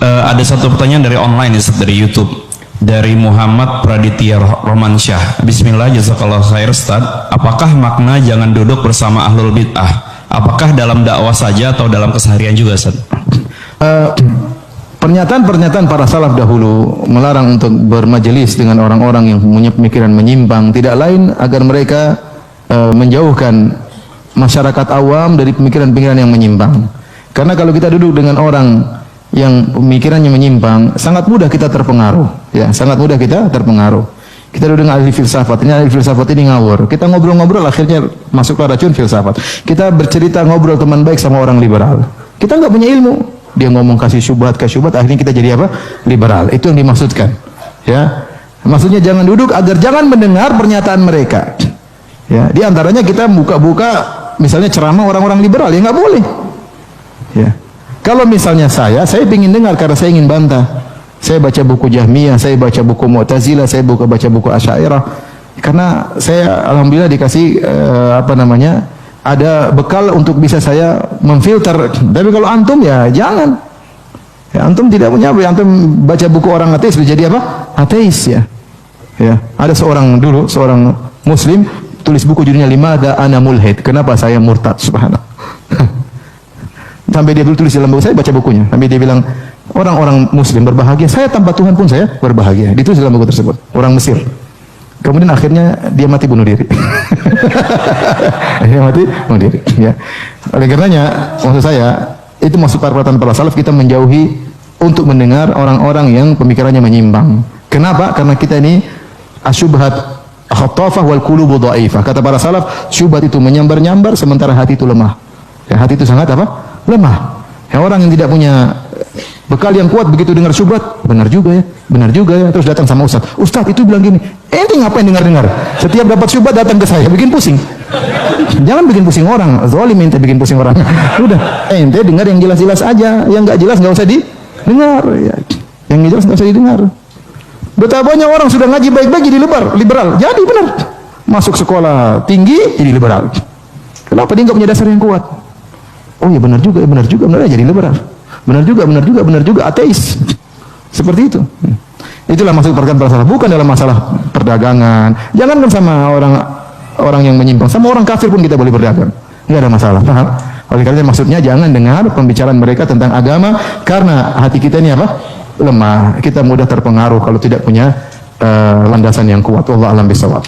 Ada satu pertanyaan dari online, dari YouTube, dari Muhammad Praditya Romansyah. Bismillah, jazakallah khair Ustaz. Apakah makna jangan duduk bersama ahlul bid'ah? Apakah dalam dakwah saja atau dalam keseharian juga, Ustaz? Pernyataan-pernyataan para salaf dahulu melarang untuk bermajelis dengan orang-orang yang punya pemikiran menyimpang, tidak lain agar mereka menjauhkan masyarakat awam dari pemikiran-pemikiran yang menyimpang. Karena kalau kita duduk dengan orang yang pemikirannya menyimpang, sangat mudah kita terpengaruh, ya, sangat mudah kita terpengaruh. Kita duduk dengan ahli filsafat, ini ahli filsafat ini ngawur. Kita ngobrol-ngobrol, akhirnya masuklah racun filsafat. Kita bercerita ngobrol teman baik sama orang liberal. Kita nggak punya ilmu, dia ngomong kasih syubhat, akhirnya kita jadi apa? Liberal. Itu yang dimaksudkan. Ya, maksudnya jangan duduk agar jangan mendengar pernyataan mereka. Ya, di antaranya kita buka-buka, misalnya ceramah orang-orang liberal, ya nggak boleh. Ya. Kalau misalnya saya ingin dengar karena saya ingin bantah. Saya baca buku Jahmiyah, saya baca buku Mu'tazilah, saya baca buku Asy'ariyah. Karena saya alhamdulillah dikasih ada bekal untuk bisa saya memfilter. Tapi kalau antum ya jangan. Ya, antum tidak punya apa, antum baca buku orang ateis jadi apa? Ateis ya. Ya, ada seorang muslim tulis buku judulnya Limada Ana Mulhid. Kenapa saya murtad? Subhanallah. Sampai dia tulis dalam buku, saya baca bukunya. Sampai dia bilang, orang-orang muslim berbahagia, saya tanpa Tuhan pun saya berbahagia. Ditulis dalam buku tersebut, orang Mesir. Kemudian akhirnya dia mati bunuh diri. Dia mati bunuh diri. Ya. Oleh karenanya, maksud saya, itu maksud perkataan para salaf, kita menjauhi untuk mendengar orang-orang yang pemikirannya menyimpang. Kenapa? Karena kita ini asyubhat khattafah wal qulubu dhaifah. Kata para salaf, syubhat itu menyambar-nyambar sementara hati itu lemah. Ya, hati itu sangat apa? Lemah. Ya, orang yang tidak punya bekal yang kuat begitu dengar syubhat, benar juga ya, terus datang sama Ustaz itu bilang gini, ente ngapain dengar-dengar? Setiap dapat syubhat datang ke saya, bikin pusing. Jangan bikin pusing orang, zalim ente bikin pusing orang. Udah, ente dengar yang jelas-jelas aja, yang nggak jelas nggak usah didengar. Ya. Yang jelas nggak usah didengar. Betapa banyak orang sudah ngaji baik-baik jadi liberal, jadi benar. Masuk sekolah tinggi jadi liberal. Kenapa dia nggak punya dasar yang kuat? Oh ya benar juga, benar jadi liberal. Benar juga ateis. Seperti itu. Itulah maksud perkataan para salaf, bukan dalam masalah perdagangan. Jangankan sama orang yang menyimpang, sama orang kafir pun kita boleh berdagang. Enggak ada masalah, paham? Oleh karena maksudnya jangan dengar pembicaraan mereka tentang agama karena hati kita ini apa? Lemah. Kita mudah terpengaruh kalau tidak punya landasan yang kuat. Wallahu a'lam bishawab.